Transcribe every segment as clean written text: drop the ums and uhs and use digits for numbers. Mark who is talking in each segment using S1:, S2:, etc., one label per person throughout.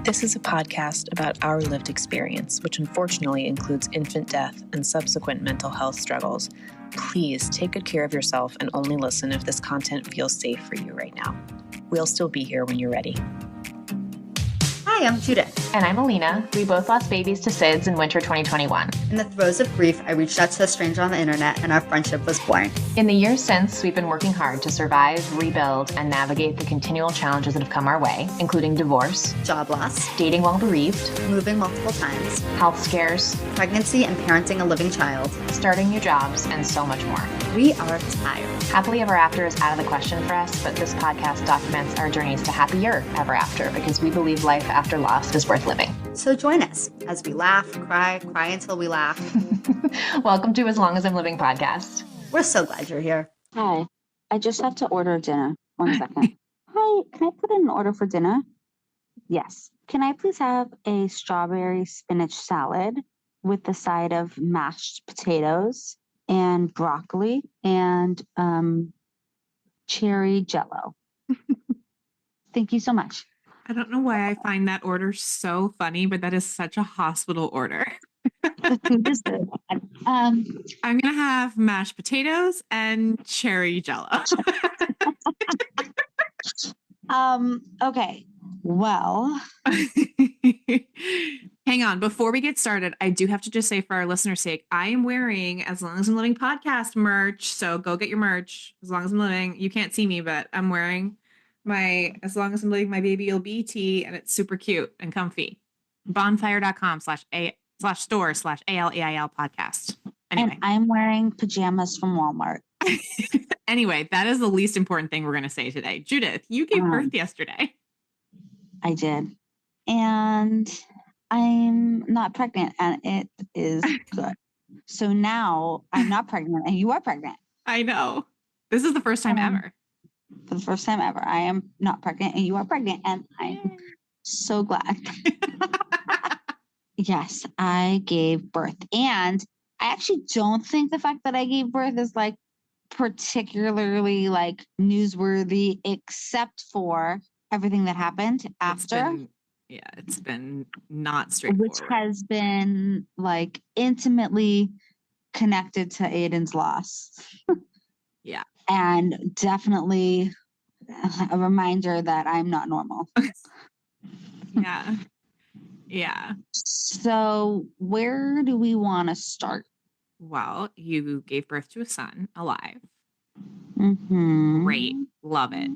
S1: This is a podcast about our lived experience, which unfortunately includes infant death and subsequent mental health struggles. Please take good care of yourself and only listen if this content feels safe for you right now. We'll still be here when you're ready.
S2: Hi, I'm Judith.
S3: And I'm Alina. We both lost babies to SIDS in winter 2021.
S2: In the throes of grief, I reached out to a stranger on the internet and our friendship was born.
S3: In the years since, we've been working hard to survive, rebuild, and navigate the continual challenges that have come our way, including divorce,
S2: Job loss,
S3: dating while bereaved,
S2: moving multiple times,
S3: health scares,
S2: pregnancy and parenting a living child,
S3: starting new jobs, and so much more.
S2: We are tired.
S3: Happily ever after is out of the question for us, but this podcast documents our journeys to happier ever after because we believe life after loss is worth living.
S2: So join us as we laugh, cry until we laugh.
S3: Welcome to As Long As I'm Living podcast.
S2: We're so glad you're here.
S4: Hi, I just have to order dinner. 1 second. Hi, can I put in an order for dinner? Yes. Can I please have a strawberry spinach salad with the side of mashed potatoes and broccoli and cherry jello? Thank you so much.
S5: I don't know why I find that order so funny, but that is such a hospital order. I'm going to have mashed potatoes and cherry jello.
S4: Okay. Well,
S5: hang on. Before we get started, I do have to just say for our listeners' sake, I am wearing As Long As I'm Living podcast merch. So go get your merch. As Long As I'm Living. You can't see me, but I'm wearing my As Long As I'm Living My Baby Will Be tee, and it's super cute and comfy. Bonfire.com/store/ALEIL podcast. Anyway.
S4: and I'm wearing pajamas from Walmart.
S5: Anyway, that is the least important thing we're going to say today. Judith, you gave birth yesterday.
S4: I did. And I'm not pregnant, and it is good. So now I'm not pregnant, and you are pregnant.
S5: I know. This is the first time ever.
S4: For the first time ever, I am not pregnant, and you are pregnant, and I'm so glad. Yes, I gave birth. And I actually don't think the fact that I gave birth is like particularly like newsworthy, except for everything that happened after.
S5: It's been not straightforward.
S4: Which has been like intimately connected to Aiden's loss.
S5: Yeah.
S4: And definitely a reminder that I'm not normal.
S5: Yeah. Yeah.
S4: So where do we want to start?
S5: Well, you gave birth to a son alive.
S4: Mm-hmm.
S5: Great. Love it.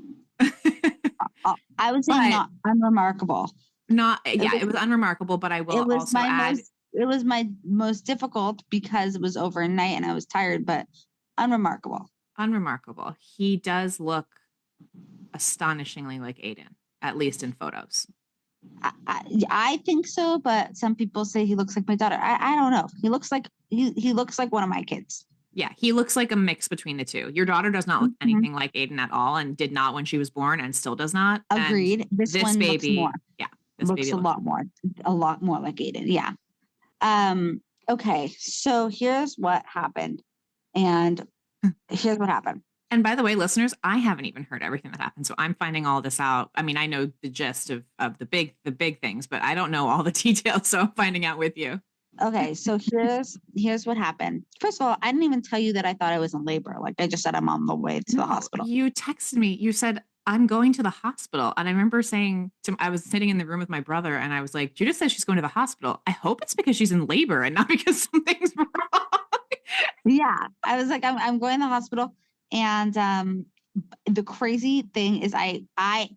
S4: I would say not unremarkable.
S5: It was unremarkable, but I will also add.
S4: It was my most difficult because it was overnight and I was tired, but unremarkable.
S5: Unremarkable. He does look astonishingly like Aiden, at least in photos.
S4: I think so, but some people say he looks like my daughter. I don't know. He looks like he looks like one of my kids.
S5: Yeah, he looks like a mix between the two. Your daughter does not look anything like Aiden at all, and did not when she was born, and still does not.
S4: Agreed.
S5: And this one baby looks more. Yeah, this
S4: looks
S5: baby
S4: a lot more like Aiden. Yeah. Okay. So here's what happened, and here's what happened.
S5: And by the way, listeners, I haven't even heard everything that happened, so I'm finding all this out. I mean, I know the gist of the big things, but I don't know all the details, so I'm finding out with you.
S4: Okay, so here's what happened. First of all, I didn't even tell you that I thought I was in labor. Like I just said, I'm on the way to the hospital.
S5: You texted me. You said, I'm going to the hospital. And I remember saying I was sitting in the room with my brother and I was like, Judith says she's going to the hospital. I hope it's because she's in labor and not because something's wrong.
S4: Yeah, I was like, I'm going to the hospital. And the crazy thing is I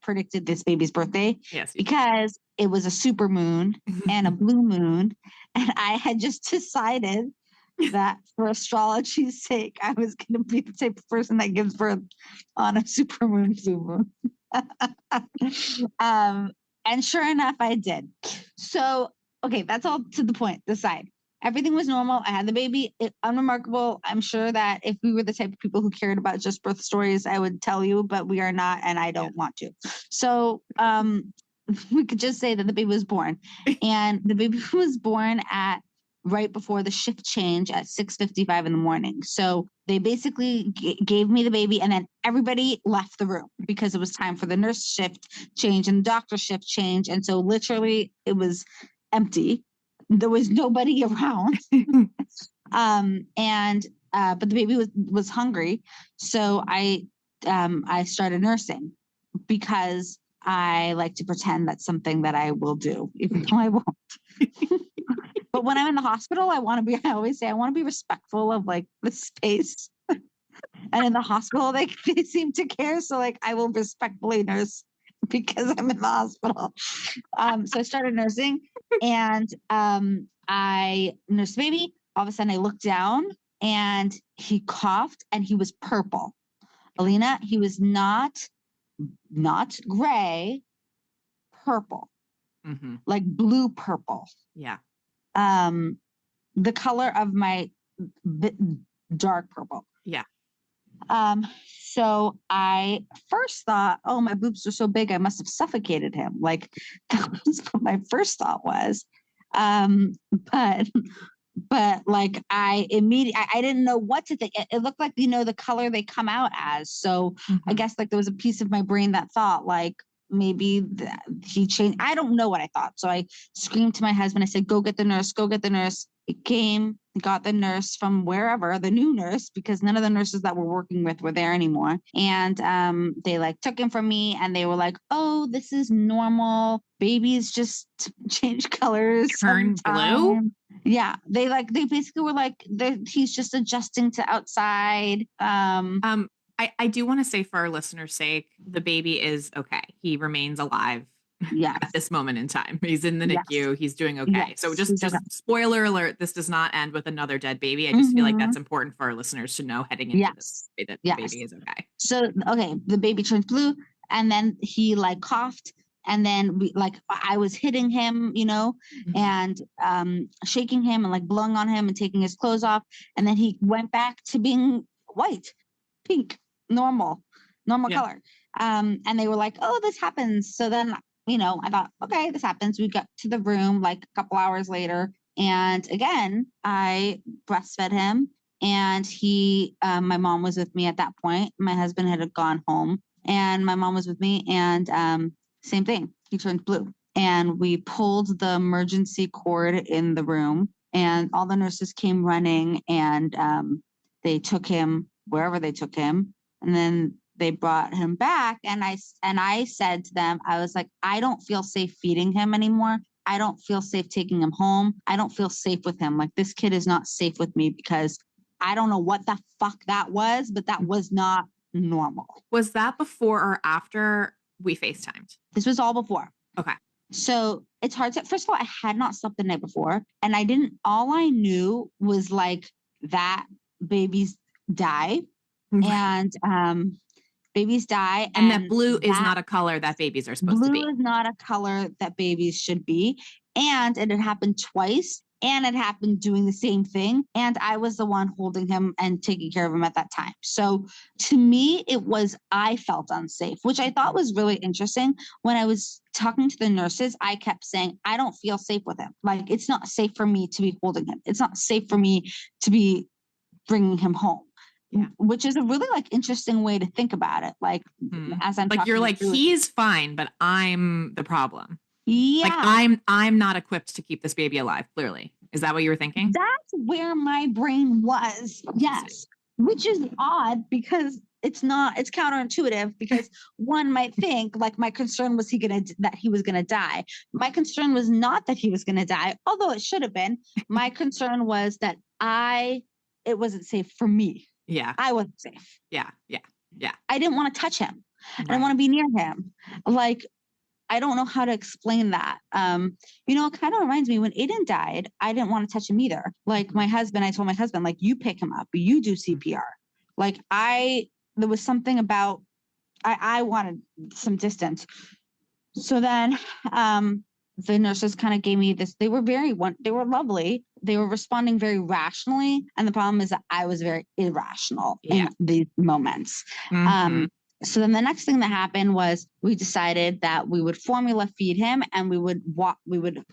S4: predicted this baby's birthday because it was a super moon and a blue moon. And I had just decided that for astrology's sake, I was going to be the type of person that gives birth on a super moon, blue moon. And sure enough, I did. So, okay, that's all to the point. The side. Everything was normal. I had the baby. Unremarkable. I'm sure that if we were the type of people who cared about just birth stories, I would tell you, but we are not, and I don't want to. So we could just say that the baby was born. And the baby was born at right before the shift change at 6:55 in the morning. So they basically gave me the baby, and then everybody left the room because it was time for the nurse shift change and the doctor shift change. And so literally it was empty. There was nobody around. But the baby was hungry. So I started nursing because I like to pretend that's something that I will do, even though I won't. But when I'm in the hospital, I always say I want to be respectful of like the space. And in the hospital, they seem to care. So like I will respectfully nurse because I'm in the hospital. So I started nursing, and I nursed the baby. All of a sudden I looked down and he coughed and he was purple. Alina, he was not gray, purple, like blue purple.
S5: Yeah.
S4: The color of my dark purple.
S5: Yeah.
S4: So I first thought, oh, my boobs are so big, I must have suffocated him. Like that was what my first thought was. But like I didn't know what to think. It looked like, the color they come out as. So I guess like there was a piece of my brain that thought like maybe he changed. I don't know what I thought. So I screamed to my husband. I said, go get the nurse, go get the nurse. It came, got the nurse from wherever, the new nurse, because none of the nurses that we're working with were there anymore. And they like took him from me and they were like, oh, this is normal. Babies just change colors.
S5: Turn blue?
S4: Yeah. They basically were like, he's just adjusting to outside.
S5: I do want to say for our listeners' sake, the baby is okay. He remains alive.
S4: Yes.
S5: At this moment in time. He's in the NICU.
S4: Yes.
S5: He's doing okay.
S4: Yes.
S5: So just spoiler alert, this does not end with another dead baby. I just feel like that's important for our listeners to know heading into this that the baby is okay.
S4: So, okay, the baby turns blue and then he like coughed, and then I was hitting him, and shaking him and like blowing on him and taking his clothes off. And then he went back to being white, pink, normal color. And they were like, oh, this happens. So then, I thought, okay, this happens. We got to the room like a couple hours later. And again, I breastfed him, and my mom was with me at that point. My husband had gone home and my mom was with me, and same thing. He turned blue, and we pulled the emergency cord in the room, and all the nurses came running, and they took him wherever they took him. And then they brought him back, and I said to them, I was like, I don't feel safe feeding him anymore. I don't feel safe taking him home. I don't feel safe with him. Like, this kid is not safe with me, because I don't know what the fuck that was, but that was not normal.
S5: Was that before or after we FaceTimed?
S4: This was all before.
S5: Okay.
S4: So it's hard to, first of all, I had not slept the night before, and all I knew was like that babies die. And babies die,
S5: and that blue is not a color that babies are supposed to be.
S4: Blue is not a color that babies should be. And it had happened twice, and it happened doing the same thing. And I was the one holding him and taking care of him at that time. So to me, I felt unsafe, which I thought was really interesting. When I was talking to the nurses, I kept saying, I don't feel safe with him. Like, it's not safe for me to be holding him. It's not safe for me to be bringing him home. Yeah. Which is a really like interesting way to think about it. Like, as I'm
S5: like, you're like, he's fine, but I'm the problem.
S4: Yeah.
S5: Like, I'm not equipped to keep this baby alive. Clearly. Is that what you were thinking?
S4: That's where my brain was. Yes. Which is odd, because it's counterintuitive, because one might think like my concern was that he was going to die. My concern was not that he was going to die, although it should have been. My concern was that it wasn't safe for me.
S5: Yeah.
S4: I wasn't safe.
S5: Yeah.
S4: I didn't want to touch him.
S5: Right.
S4: I didn't want to be near him. Like, I don't know how to explain that. It kind of reminds me when Aiden died, I didn't want to touch him either. Like, I told my husband, like, you pick him up, you do CPR. Like, there was something about, I wanted some distance. So then, the nurses kind of gave me this. They were lovely. They were responding very rationally. And the problem is that I was very irrational in these moments. So then the next thing that happened was we decided that we would formula feed him and we would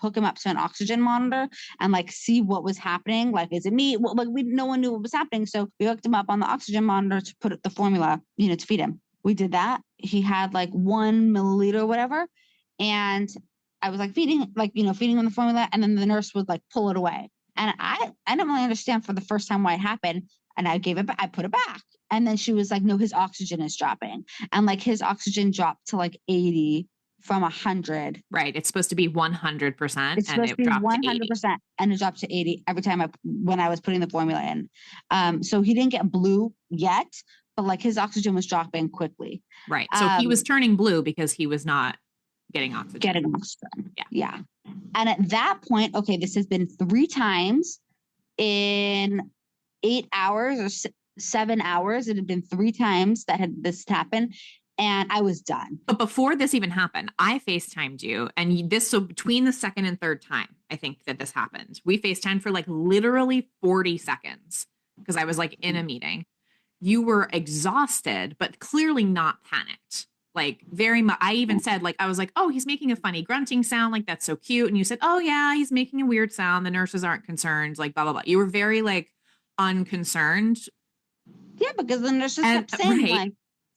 S4: hook him up to an oxygen monitor and like see what was happening. Like, is it me? Well, like no one knew what was happening. So we hooked him up on the oxygen monitor to put the formula, to feed him. We did that. He had like 1 milliliter or whatever. And I was like feeding him the formula. And then the nurse would like pull it away. And I didn't really understand for the first time why it happened. And I put it back. And then she was like, no, his oxygen is dropping. And like his oxygen dropped to like 80 from 100.
S5: Right. It's supposed to be 100%.
S4: It's supposed to be 100%. And it dropped to 80 every time when I was putting the formula in. So he didn't get blue yet, but like his oxygen was dropping quickly.
S5: Right. So he was turning blue because he was not getting oxygen.
S4: Yeah. And at that point, okay, this has been 3 times in 8 hours or 7 hours. It had been 3 times that had this happened, and I was done.
S5: But before this even happened, I FaceTimed you, and so between the second and third time, I think that this happened, we FaceTimed for like literally 40 seconds because I was like in a meeting. You were exhausted, but clearly not panicked. Like very much. I even said like, I was like, oh, he's making a funny grunting sound. Like, that's so cute. And you said, oh yeah, he's making a weird sound. The nurses aren't concerned. Like blah, blah, blah. You were very like unconcerned.
S4: Yeah, because the nurses kept saying
S5: right.
S4: like,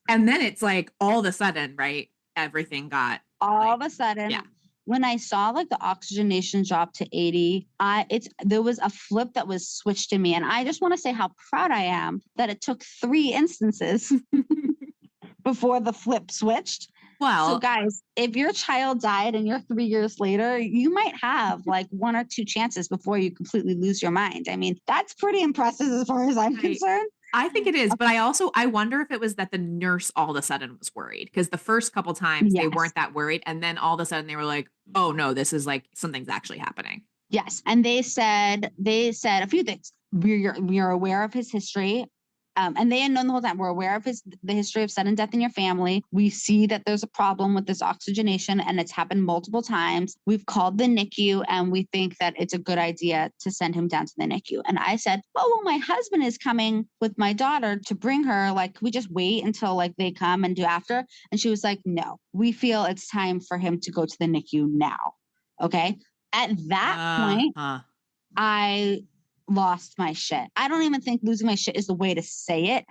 S5: and then it's like all of a sudden, right? Everything got
S4: of a sudden. Yeah. When I saw like the oxygenation drop to 80, there was a flip that was switched to me. And I just want to say how proud I am that it took 3 instances before the flip switched.
S5: Well,
S4: so guys, if your child died and you're 3 years later, you might have like 1 or 2 chances before you completely lose your mind. I mean, that's pretty impressive as far as I'm concerned.
S5: I think it is, but I wonder if it was that the nurse all of a sudden was worried, because the first couple times they weren't that worried. And then all of a sudden they were like, oh no, this is like something's actually happening.
S4: Yes. And they said a few things. We're aware of his history. And they had known the whole time. We're aware of the history of sudden death in your family. We see that there's a problem with this oxygenation and it's happened multiple times. We've called the NICU and we think that it's a good idea to send him down to the NICU. And I said, oh, well, my husband is coming with my daughter to bring her. Like, can we just wait until like they come and do after? And she was like, no, we feel it's time for him to go to the NICU now. Okay. At that point, I lost my shit. I don't even think losing my shit is the way to say it.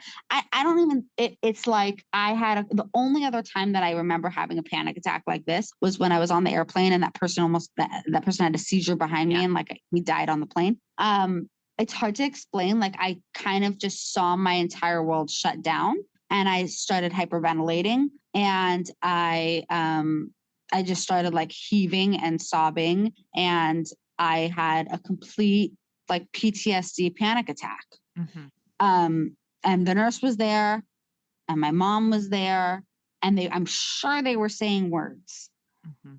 S4: It's like I had the only other time that I remember having a panic attack like this was when I was on the airplane and that person had a seizure behind me and like he died on the plane. It's hard to explain. Like I kind of just saw my entire world shut down and I started hyperventilating and I just started like heaving and sobbing and I had a complete like PTSD panic attack. Mm-hmm. And the nurse was there and my mom was there and I'm sure they were saying words,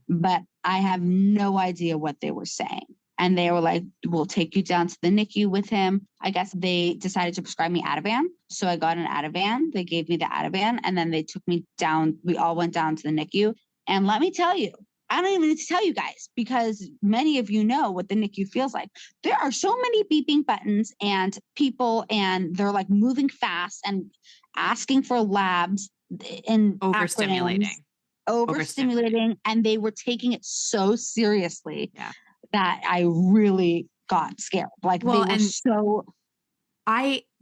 S4: but I have no idea what they were saying. And they were like, we'll take you down to the NICU with him. I guess they decided to prescribe me Ativan. So I got an Ativan. They gave me the Ativan and then they took me down. We all went down to the NICU. And let me tell you, I don't even need to tell you guys because many of you know what the NICU feels like. There are so many beeping buttons and people and they're like moving fast and asking for labs and
S5: overstimulating.
S4: And they were taking it so seriously that I really got scared. Like they were so...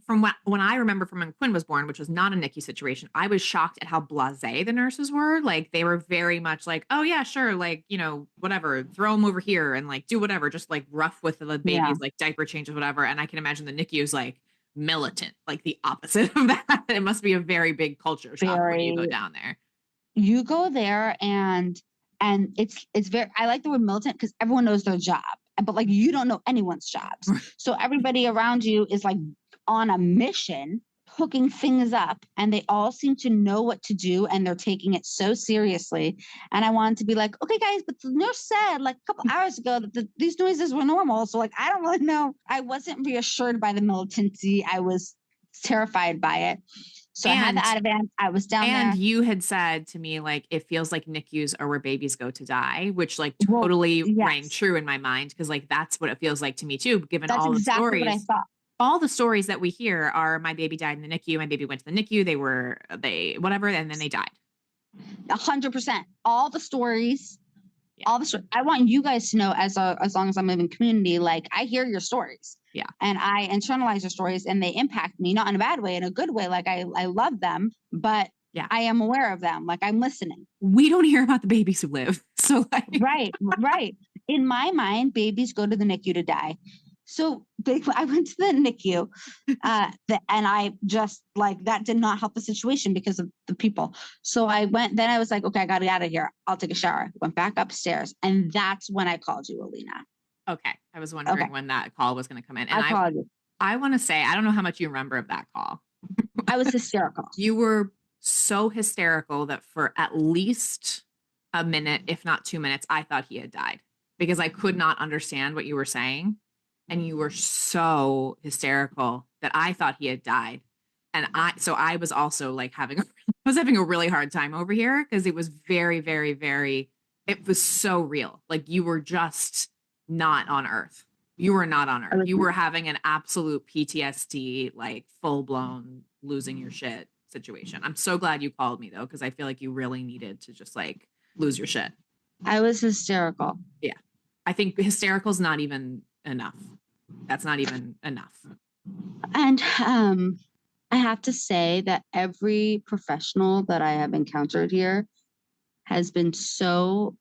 S5: From when I remember from when Quinn was born, which was not a NICU situation, I was shocked at how blasé the nurses were. Like they were very much like, oh yeah, sure. Like, whatever, throw them over here and like, do whatever, just like rough with the babies, like diaper changes, whatever. And I can imagine the NICU is like militant, like the opposite of that. It must be a very big culture shock when you go down there.
S4: You go there and it's very, I like the word militant because everyone knows their job, but like, you don't know anyone's jobs. So everybody around you is like, on a mission, hooking things up, and they all seem to know what to do, and they're taking it so seriously. And I wanted to be like, okay, guys, but the nurse said like a couple hours ago that these noises were normal. So like, I don't really know. I wasn't reassured by the militancy. I was terrified by it. So I had the Ativan. I was down there.
S5: And you had said to me, like, it feels like NICUs are where babies go to die, which like totally rang true in my mind. Cause like, that's what it feels like to me too, given all the stories. What I thought. all the stories that we hear are my baby died in the NICU. My baby went to the NICU. They whatever. And then they died.
S4: 100%. All the stories,
S5: Yeah.
S4: all the stories. I want you guys to know as long as I'm in community, like I hear your stories.
S5: Yeah.
S4: And I internalize your stories and they impact me, not in a bad way, in a good way. Like I love them, but
S5: yeah,
S4: I am aware of them. Like I'm listening.
S5: We don't hear about the babies who live. So like,
S4: right. In my mind, babies go to the NICU to die. So I went to the NICU and I just like, that did not help the situation because of the people. So I went, then I was like, okay, I got to get out of here. I'll take a shower. Went back upstairs. And that's when I called you, Alina.
S5: Okay. I was wondering when that call was going to come in. And
S4: I called you.
S5: I want to say, I don't know how much you remember of that call.
S4: I was hysterical.
S5: You were so hysterical that for at least a minute, if not 2 minutes, I thought he had died because I could not understand what you were saying. And you were so hysterical that I thought he had died. And I was also like having a really hard time over here because it was very, very, very, it was so real. Like you were just not on Earth. You were not on Earth. You were having an absolute PTSD, like full blown losing your shit situation. I'm so glad you called me though, because I feel like you really needed to just like lose your shit.
S4: I was hysterical.
S5: Yeah. I think hysterical is not even enough. That's not even enough.
S4: And I have to say that every professional that I have encountered here has been so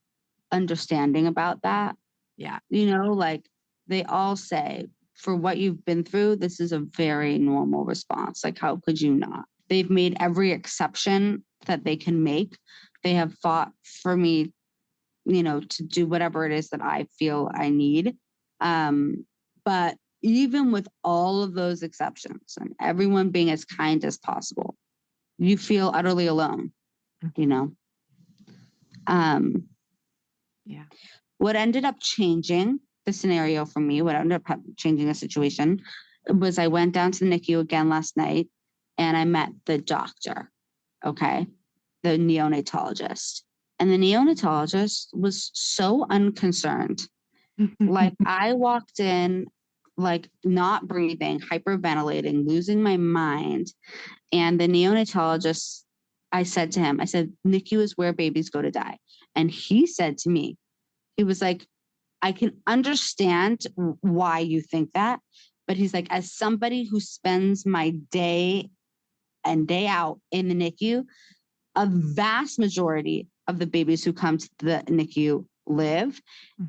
S4: understanding about that.
S5: Yeah.
S4: You know, like they all say, for what you've been through, this is a very normal response. Like, how could you not? They've made every exception that they can make. They have fought for me, you know, to do whatever it is that I feel I need. But even with all of those exceptions and everyone being as kind as possible, you feel utterly alone, you know?
S5: Yeah.
S4: What ended up changing the scenario for me, what ended up changing the situation was I went down to the NICU again last night and I met the doctor, okay? The neonatologist. And the neonatologist was so unconcerned. Like I walked in, like not breathing, hyperventilating, losing my mind. And the neonatologist, I said to him, I said, NICU is where babies go to die. And he said to me, he was like, I can understand why you think that. But he's like, as somebody who spends my day and day out in the NICU, a vast majority of the babies who come to the NICU live,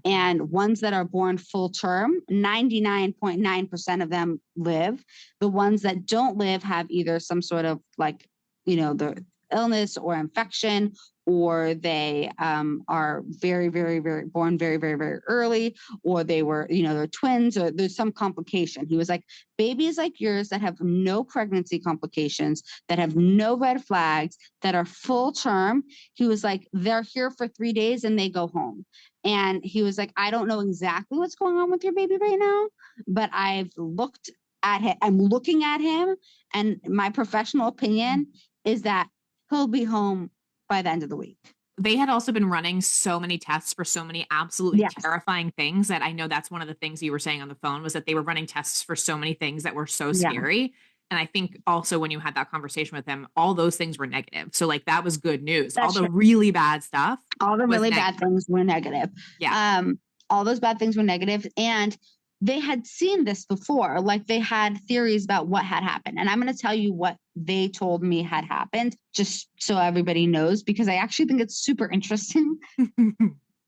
S4: and ones that are born full term, 99.9% of them live. The ones that don't live have either some sort of like, you know, the illness or infection, or they are very, very, very born very, very, very early, or they were, you know, they're twins, or there's some complication. He was like, babies like yours that have no pregnancy complications, that have no red flags, that are full term. He was like, they're here for 3 days and they go home. And he was like, I don't know exactly what's going on with your baby right now, but I've looked at him. I'm looking at him, and my professional opinion is that he'll be home by the end of the week.
S5: They had also been running so many tests for so many absolutely terrifying things that I know that's one of the things you were saying on the phone was that they were running tests for so many things that were so scary. And I think also when you had that conversation with him, all those things were negative. So like that was good news.
S4: That's
S5: all the really bad stuff.
S4: All the really bad things were negative.
S5: Yeah.
S4: All those bad things were negative. And they had seen this before. Like they had theories about what had happened. And I'm going to tell you what they told me had happened, just so everybody knows, because I actually think it's super interesting.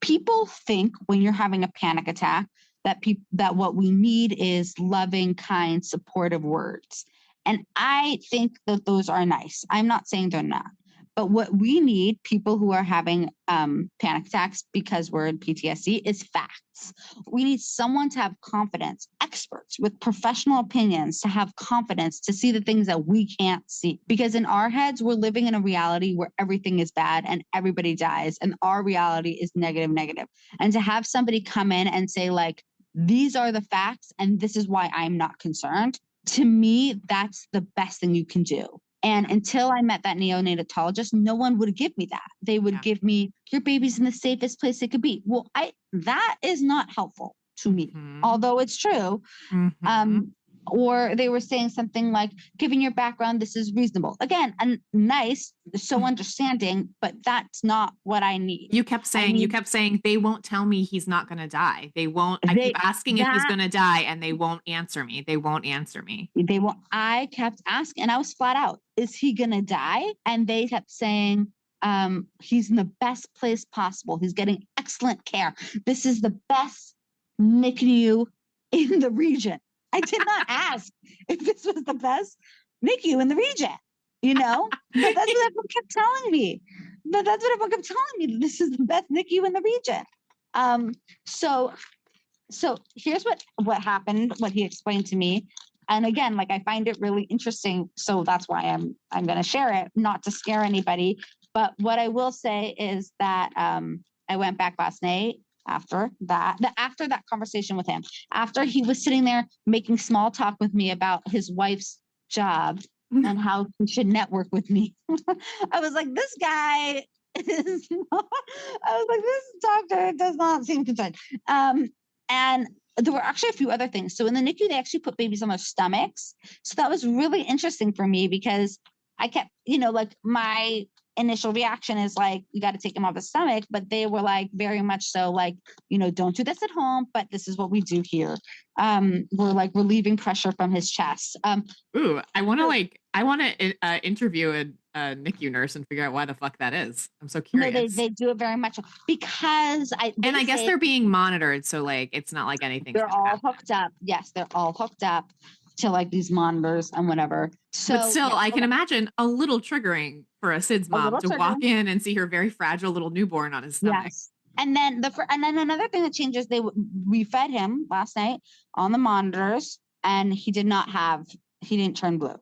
S4: People think when you're having a panic attack that what we need is loving, kind, supportive words. And I think that those are nice. I'm not saying they're not. But what we need, people who are having panic attacks because we're in PTSD, is facts. We need someone to have confidence, experts with professional opinions to have confidence to see the things that we can't see. Because in our heads, we're living in a reality where everything is bad and everybody dies. And our reality is negative, negative. And to have somebody come in and say like, these are the facts and this is why I'm not concerned. To me, that's the best thing you can do. And until I met that neonatologist, no one would give me that. They would give me, your baby's in the safest place it could be. Well, that is not helpful to me, although it's true. Or they were saying something like, given your background, this is reasonable. Again, and nice, so understanding, but that's not what I need.
S5: You kept saying, they won't tell me he's not going to die. I keep asking if he's going to die and they won't answer me. I kept asking, and I was flat out, is he going to die? And they kept saying, he's in the best place possible. He's getting excellent care. This is the best NICU in the region. I did not ask if this was the best NICU in the region, but that's what everyone kept telling me. That this is the best NICU in the region. So here's what happened, what he explained to me. And again, like, I find it really interesting. So that's why I'm going to share it, not to scare anybody. But what I will say is that I went back last night after that conversation with him, after he was sitting there making small talk with me about his wife's job and how he should network with me. I was like, this guy is this doctor does not seem concerned. And there were actually a few other things. So in the NICU, they actually put babies on their stomachs. So that was really interesting for me, because I kept, like, my initial reaction is like, you got to take him off the stomach, but they were like, very much so like, don't do this at home, but this is what we do here. We're like relieving pressure from his chest. Ooh, I want to interview a NICU nurse and figure out why the fuck that is. I'm so curious.
S4: No, they do it very much because I
S5: guess they're being monitored. So like, it's not like anything.
S4: They're all hooked up. Yes. They're all hooked up to like these monitors and whatever. So,
S5: but still, I can imagine a little triggering for a SIDS mom to walk in and see her very fragile little newborn on his stomach.
S4: Yes. And then another thing that changes, we fed him last night on the monitors, and he didn't turn blue,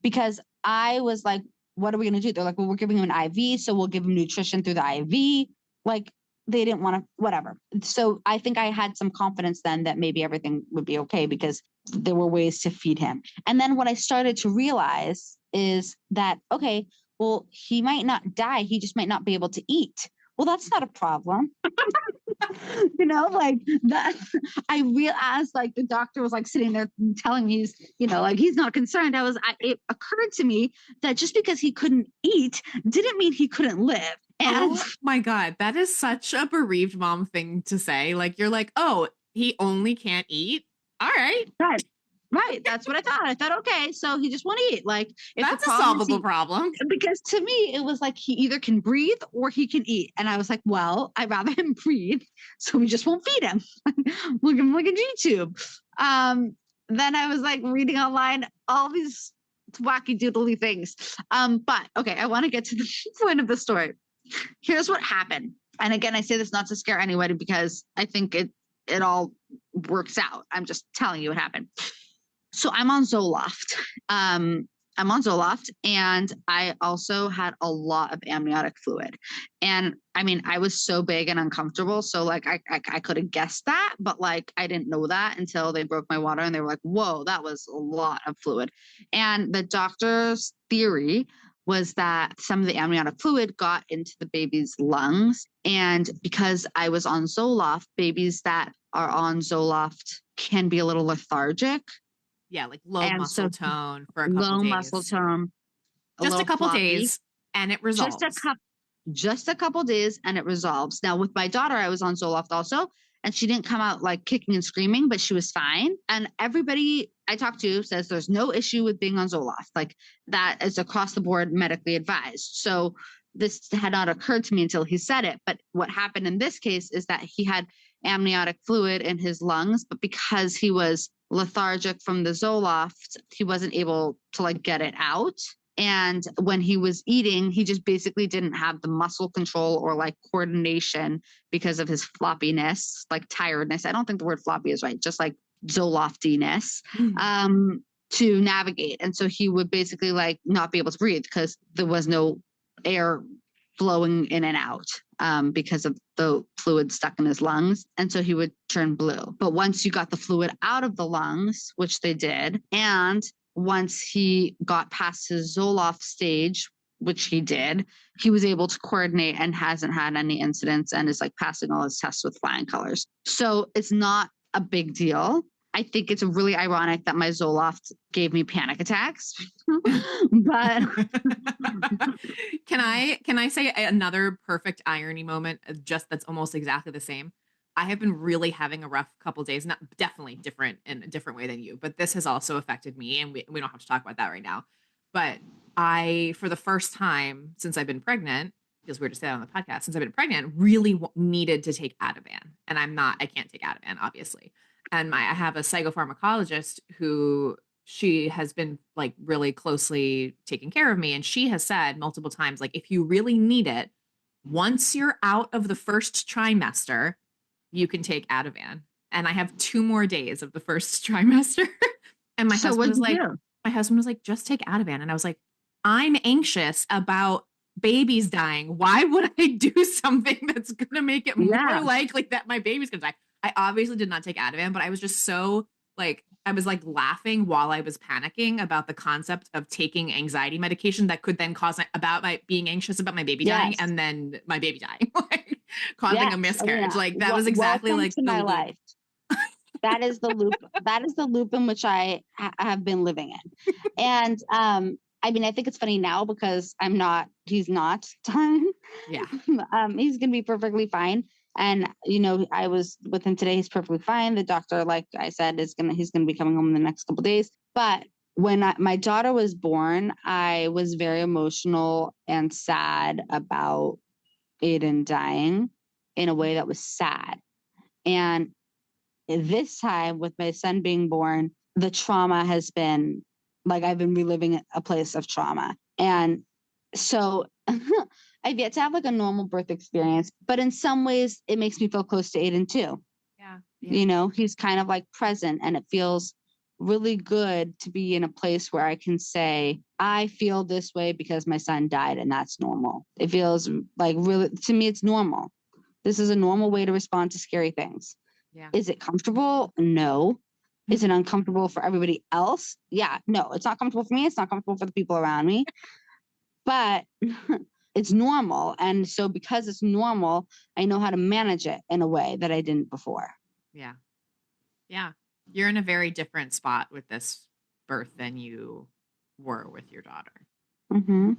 S4: because I was like, what are we going to do? They're like, well, we're giving him an IV, so we'll give him nutrition through the IV. Like, they didn't want to, whatever. So I think I had some confidence then that maybe everything would be okay, because there were ways to feed him. And then what I started to realize is that, okay, well, he might not die. He just might not be able to eat. Well, that's not a problem. Like that. I realized, like, the doctor was like sitting there telling me, like, he's not concerned. It occurred to me that just because he couldn't eat didn't mean he couldn't live. And
S5: oh my God, that is such a bereaved mom thing to say. Like, you're like, oh, he only can't eat. All right.
S4: Right. That's what I thought. I thought, okay, so he just won't eat. Like,
S5: that's a solvable problem.
S4: Because to me, it was like, he either can breathe or he can eat. And I was like, well, I'd rather him breathe, so we just won't feed him. We'll give him like a G-tube. Then I was like reading online all these wacky doodly things. But okay, I want to get to the point of the story. Here's what happened. And again, I say this not to scare anybody, because I think it all works out. I'm just telling you what happened. So I'm on Zoloft. And I also had a lot of amniotic fluid. And I mean, I was so big and uncomfortable. So like, I could have guessed that, but like, I didn't know that until they broke my water and they were like, whoa, that was a lot of fluid. And the doctor's theory was that some of the amniotic fluid got into the baby's lungs. And because I was on Zoloft, babies that are on Zoloft can be a little lethargic.
S5: Yeah, like low muscle tone for a couple days.
S4: Muscle tone.
S5: Just a couple days, and it resolves.
S4: Just a couple days, and it resolves. Now, with my daughter, I was on Zoloft also, and she didn't come out like kicking and screaming, but she was fine. And everybody I talked to says there's no issue with being on Zoloft. Like, that is across the board medically advised. So this had not occurred to me until he said it. But what happened in this case is that he had amniotic fluid in his lungs, but because he was lethargic from the Zoloft, he wasn't able to like get it out. And when he was eating, he just basically didn't have the muscle control or like coordination because of his floppiness, like tiredness. I don't think the word floppy is right, just like Zoloftiness, to navigate. And so he would basically like not be able to breathe because there was no air flowing in and out because of the fluid stuck in his lungs. And so he would turn blue. But once you got the fluid out of the lungs, which they did, and once he got past his Zoloft stage, which he did, he was able to coordinate and hasn't had any incidents and is like passing all his tests with flying colors. So it's not a big deal. I think it's really ironic that my Zoloft gave me panic attacks, but
S5: can I say another perfect irony moment just that's almost exactly the same? I have been really having a rough couple days, not definitely different in a different way than you, but this has also affected me, and we don't have to talk about that right now. But I, for the first time since I've been pregnant, feels weird to say that on the podcast, since I've been pregnant, really needed to take Ativan. And I can't take Ativan, obviously. And I have a psychopharmacologist who she has been like really closely taking care of me. And she has said multiple times, like, if you really need it, once you're out of the first trimester, you can take Ativan. And I have 2 more days of the first trimester. And my husband was like, just take Ativan. And I was like, I'm anxious about babies dying. Why would I do something that's going to make it more likely that my baby's going to die? I obviously did not take Ativan, but I was just so like, I was like laughing while I was panicking about the concept of taking anxiety medication that could then cause being anxious about my baby dying and then my baby dying, like causing a miscarriage. Like that was exactly like
S4: my life. That is the loop. That is the loop in which I have been living in. And, I mean, I think it's funny now because he's not dying.
S5: Yeah.
S4: He's going to be perfectly fine. And, you know, I was with him today. He's perfectly fine. The doctor, like I said, he's going to be coming home in the next couple of days. But when my daughter was born, I was very emotional and sad about Aiden dying in a way that was sad. And this time with my son being born, the trauma has been like, I've been reliving a place of trauma. And so I've yet to have like a normal birth experience, but in some ways it makes me feel close to Aiden too.
S5: Yeah.
S4: You know, he's kind of like present, and it feels really good to be in a place where I can say, I feel this way because my son died, and that's normal. It feels like really, to me, it's normal. This is a normal way to respond to scary things.
S5: Yeah.
S4: Is it comfortable? No. Is it uncomfortable for everybody else? Yeah. No, it's not comfortable for me. It's not comfortable for the people around me. But it's normal. And so because it's normal, I know how to manage it in a way that I didn't before.
S5: Yeah. Yeah. You're in a very different spot with this birth than you were with your daughter.
S4: Mm-hmm.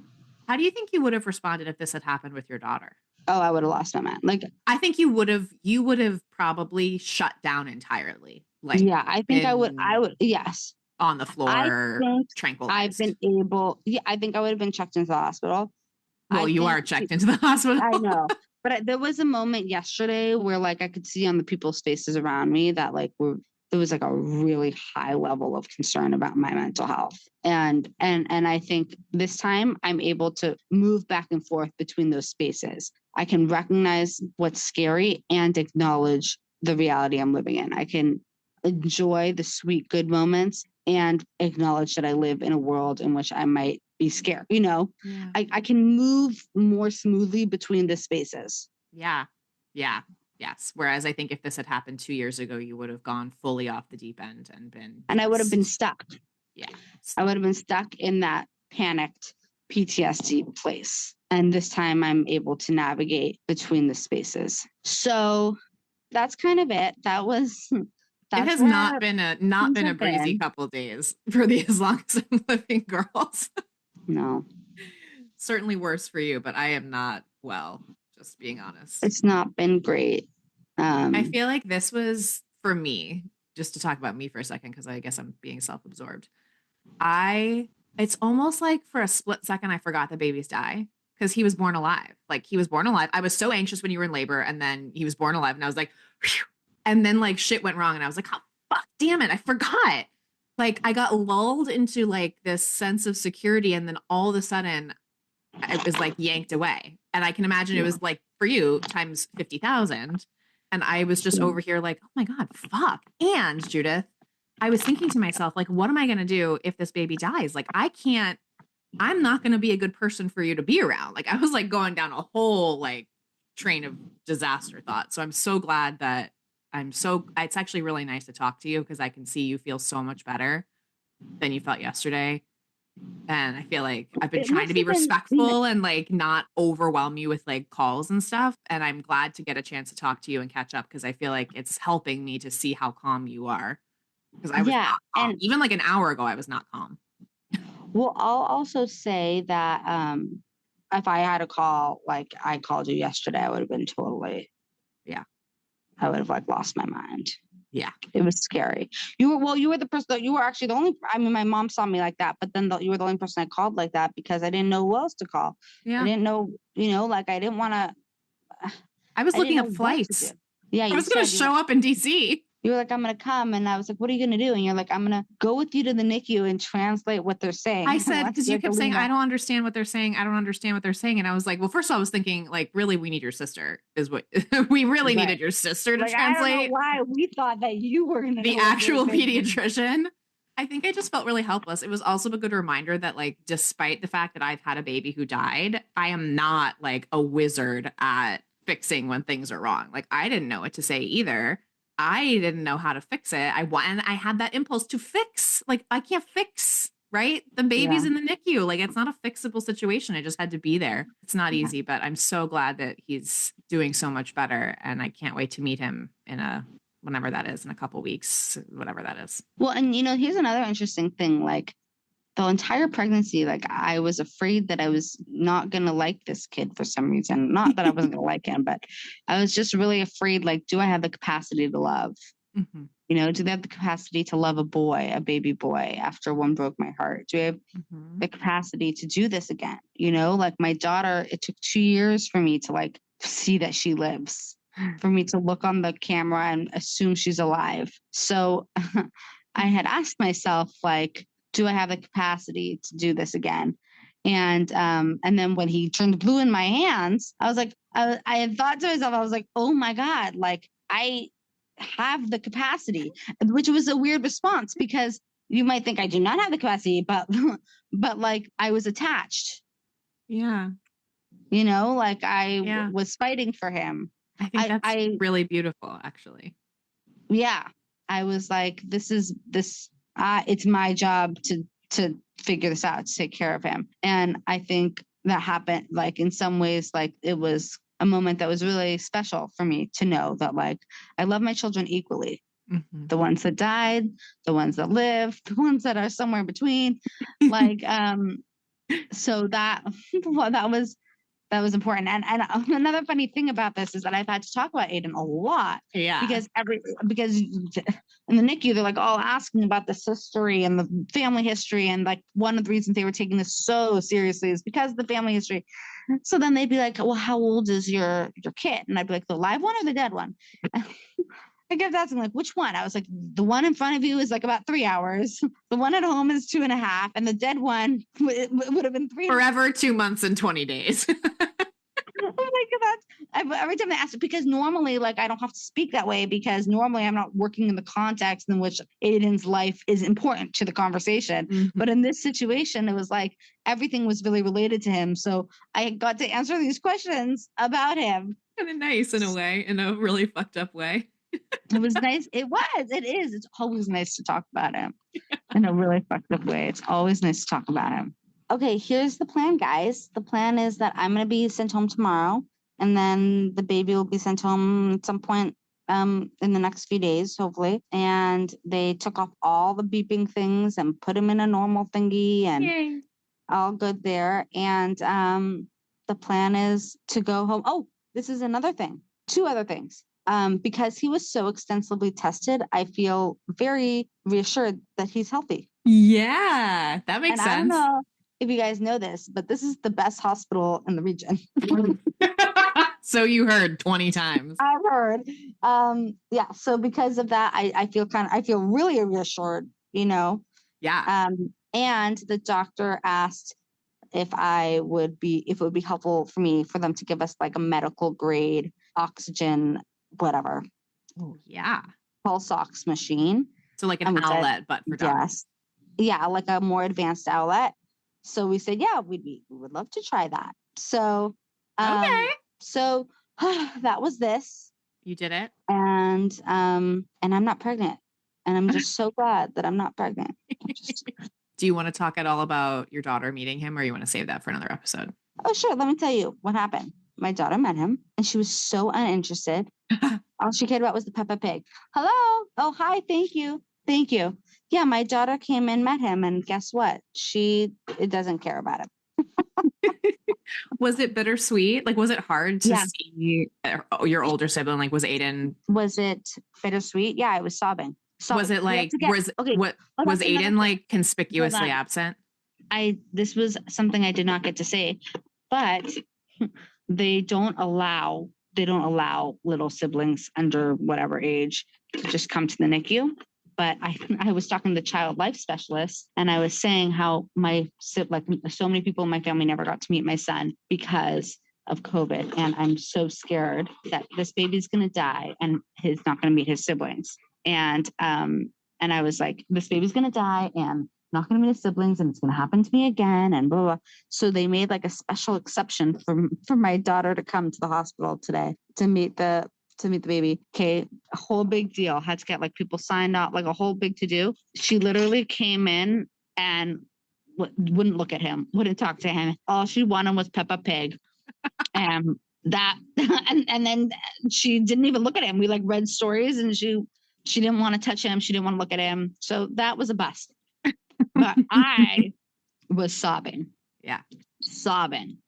S5: How do you think you would have responded if this had happened with your daughter?
S4: Oh, I would have lost my mind. Like,
S5: I think you would have probably shut down entirely. Like,
S4: yeah, I think I would, yes.
S5: On the floor, tranquilized.
S4: I've been able, I think I would have been checked into the hospital.
S5: Well, you are checked into the hospital.
S4: I know. But there was a moment yesterday where like I could see on the people's faces around me that like there was like a really high level of concern about my mental health. And I think this time I'm able to move back and forth between those spaces. I can recognize what's scary and acknowledge the reality I'm living in. I can enjoy the sweet, good moments and acknowledge that I live in a world in which I might be scared. You know,
S5: yeah.
S4: I can move more smoothly between the spaces.
S5: Yeah. Yeah. Yes. Whereas I think if this had happened 2 years ago, you would have gone fully off the deep end and
S4: I would have been stuck.
S5: Yeah.
S4: I would have been stuck in that panicked PTSD place. And this time I'm able to navigate between the spaces. So that's kind of it.
S5: It has not been a breezy couple of days for the As Long As I'm Living girls.
S4: No.
S5: Certainly worse for you, but I am not well, just being honest.
S4: It's not been great.
S5: I feel like this was, for me, just to talk about me for a second, because I guess I'm being self-absorbed. It's almost like for a split second, I forgot the babies die because he was born alive. Like he was born alive. I was so anxious when you were in labor, and then he was born alive, and I was like, phew. And then like shit went wrong, and I was like, oh, fuck, damn it, I forgot. Like I got lulled into like this sense of security, and then all of a sudden it was like yanked away. And I can imagine it was like for you times 50,000. And I was just over here like, oh my God, fuck. And Judith, I was thinking to myself, like, what am I going to do if this baby dies? Like, I'm not going to be a good person for you to be around. Like, I was like going down a whole like train of disaster thoughts. So I'm so glad that it's actually really nice to talk to you because I can see you feel so much better than you felt yesterday. And I feel like I've been trying to be respectful and like not overwhelm you with like calls and stuff. And I'm glad to get a chance to talk to you and catch up because I feel like it's helping me to see how calm you are. Because I was not calm. And even like an hour ago, I was not calm.
S4: Well, I'll also say that if I had a call, like I called you yesterday, I would have been totally, I would have like lost my mind.
S5: Yeah.
S4: It was scary. You were the person that you were actually the only, I mean, my mom saw me like that, but then you were the only person I called like that because I didn't know who else to call. Yeah. I didn't know, like I didn't want to.
S5: I was looking up flights.
S4: Yeah.
S5: I was going to show up in DC.
S4: You were like, I'm going to come. And I was like, what are you going to do? And you're like, I'm going to go with you to the NICU and translate what they're saying.
S5: I said, because you kept saying, I don't understand what they're saying. I don't understand what they're saying. And I was like, well, first of all, I was thinking like, really, we need your sister is what we really needed your sister to translate.
S4: I don't know why we thought that you were going to
S5: the actual pediatrician. I think I just felt really helpless. It was also a good reminder that like, despite the fact that I've had a baby who died, I am not like a wizard at fixing when things are wrong. Like I didn't know what to say either. I didn't know how to fix it. And I had that impulse to fix. Like I can't fix, right? The baby's in the NICU. Like it's not a fixable situation. It just had to be there. It's not easy, but I'm so glad that he's doing so much better. And I can't wait to meet him whenever that is, in a couple weeks, whatever that is.
S4: Well, and here's another interesting thing. Like the entire pregnancy, like I was afraid that I was not going to like this kid for some reason. Not that I wasn't going to like him, but I was just really afraid, like, do I have the capacity to love? Mm-hmm. Do they have the capacity to love a baby boy after one broke my heart? Do I have the capacity to do this again? Like my daughter, it took 2 years for me to like see that she lives, for me to look on the camera and assume she's alive. So I had asked myself, like, do I have the capacity to do this again? And then when he turned blue in my hands, I was like, I had thought to myself, I was like, oh my God, like I have the capacity, which was a weird response because you might think I do not have the capacity, but like I was attached.
S5: Yeah.
S4: Like I was fighting for him.
S5: I think that's really beautiful, actually.
S4: Yeah. I was like, it's my job to figure this out, to take care of him. And I think that happened, like in some ways, like it was a moment that was really special for me to know that like, I love my children equally. Mm-hmm. The ones that died, the ones that live, the ones that are somewhere in between. Like, so that was important. And another funny thing about this is that I've had to talk about Aiden a lot. Yeah. Because in the NICU, they're like all asking about this history and the family history. And like one of the reasons they were taking this so seriously is because of the family history. So then they'd be like, well, how old is your kid? And I'd be like, the live one or the dead one? I kept asking, like, which one? I was like, the one in front of you is like about 3 hours. The one at home is 2.5. And the dead one would have been 3.
S5: Forever 2 months and 20 days.
S4: Oh my God. Every time they ask it, because normally, like, I don't have to speak that way because normally I'm not working in the context in which Aiden's life is important to the conversation. Mm-hmm. But in this situation, it was like everything was really related to him. So I got to answer these questions about him.
S5: Kind of nice in a way, in a really fucked up way.
S4: It was nice. It is. It's always nice to talk about him in a really fucked up way. It's always nice to talk about him. Okay, here's the plan, guys. The plan is that I'm going to be sent home tomorrow, and then the baby will be sent home at some point in the next few days, hopefully. And they took off all the beeping things and put him in a normal thingy, and Yay. All good there. And the plan is to go home. Oh, this is another thing. 2 other things. Because he was so extensively tested, I feel very reassured that he's healthy.
S5: Yeah, that makes sense.
S4: I don't know if you guys know this, but this is the best hospital in the region.
S5: So you heard 20 times.
S4: I've heard. Yeah. So because of that, I feel really reassured,
S5: Yeah.
S4: And the doctor asked if it would be helpful for them to give us like a medical grade oxygen, whatever.
S5: Oh yeah.
S4: Pulse ox machine.
S5: So like an outlet, but for dogs.
S4: Yes. Yeah, like a more advanced outlet. So we said, yeah, we would love to try that. So
S5: okay.
S4: So that was this.
S5: You did it.
S4: And I'm not pregnant. And I'm just so glad that I'm not pregnant.
S5: Do you want to talk at all about your daughter meeting him, or you want to save that for another episode?
S4: Oh, sure. Let me tell you what happened. My daughter met him and she was so uninterested. All she cared about was the Peppa Pig. Hello. Oh, hi. Thank you. Thank you. Yeah, my daughter came and met him, and guess what? It doesn't care about him.
S5: Was it bittersweet? Like, was it hard to
S4: Yeah.
S5: see your older sibling? Like, was Aiden?
S4: Was it bittersweet? Yeah, I was sobbing.
S5: Was it like, was Aiden like conspicuously absent?
S4: This was something I did not get to say, but they don't allow little siblings under whatever age to just come to the NICU. But I was talking to the child life specialist, and I was saying how so many people in my family never got to meet my son because of COVID. And I'm so scared that this baby's going to die and he's not going to meet his siblings. And I was like, this baby's going to die and not going to meet his siblings, and it's going to happen to me again, and blah, blah, blah. So they made like a special exception for my daughter to come to the hospital today to meet the baby. Okay, a whole big deal. Had to get like people signed up, like a whole big to do. She literally came in and wouldn't look at him, wouldn't talk to him. All she wanted was Peppa Pig. And then she didn't even look at him. We like read stories, and she didn't want to touch him. She didn't want to look at him. So that was a bust. But I was sobbing.
S5: Yeah.
S4: Sobbing.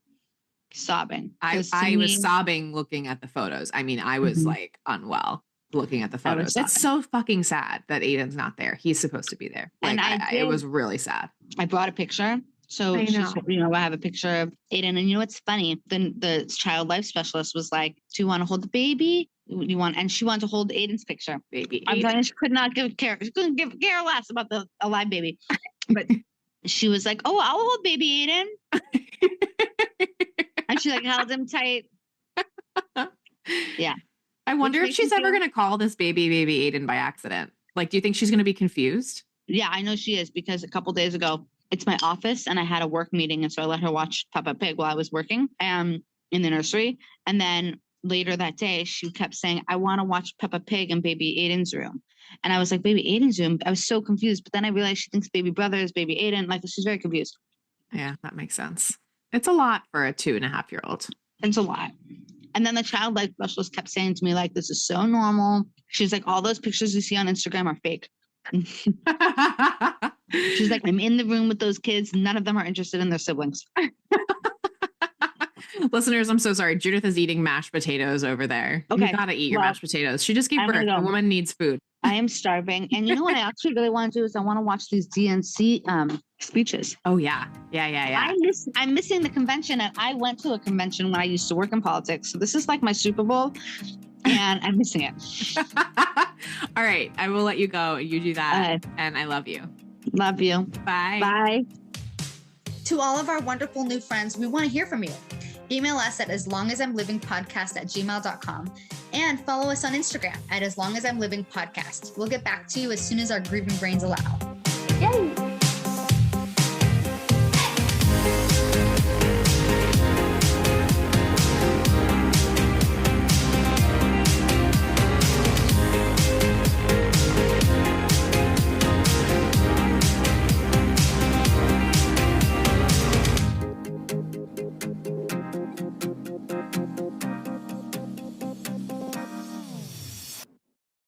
S5: I was sobbing looking at the photos. I mean, I was like unwell looking at the photos. It's so fucking sad that Aiden's not there. He's supposed to be there. Like, and it was really sad.
S4: I brought a picture. So I have a picture of Aiden, and what's funny? Then the child life specialist was like, "Do you want to hold the baby? And she wanted to hold Aiden's picture. Baby, I'm telling you, she could not give care. She couldn't give care less about the alive baby. But she was like, "Oh, I'll hold baby Aiden," and she like held him tight. Yeah.
S5: I wonder if she's ever going to call this baby Aiden by accident. Like, do you think she's going to be confused?
S4: Yeah, I know she is, because a couple days ago, it's my office and I had a work meeting. And so I let her watch Peppa Pig while I was working in the nursery. And then later that day, she kept saying, "I want to watch Peppa Pig in baby Aiden's room." And I was like, "Baby Aiden's room?" I was so confused. But then I realized she thinks baby brother is baby Aiden. Like, she's very confused.
S5: Yeah, that makes sense. It's a lot for a 2.5-year-old.
S4: It's a lot. And then the child life specialist kept saying to me, like, "This is so normal." She's like, "All those pictures you see on Instagram are fake." She's like, "I'm in the room with those kids. None of them are interested in their siblings."
S5: Listeners, I'm so sorry. Judith is eating mashed potatoes over there. Okay. You gotta eat your mashed potatoes. She just gave birth. The woman needs food.
S4: I am starving. And you know what I actually really want to do is I want to watch these DNC speeches.
S5: Oh, yeah. Yeah.
S4: I'm missing the convention. And I went to a convention when I used to work in politics. So this is like my Super Bowl. And I'm missing it.
S5: All right. I will let you go. You do that. And I love you.
S4: Love you.
S5: Bye.
S4: Bye.
S2: To all of our wonderful new friends, we want to hear from you. Email us at aslongasimlivingpodcast@gmail.com and follow us on Instagram at aslongasimlivingpodcast. We'll get back to you as soon as our grieving brains allow. Yay!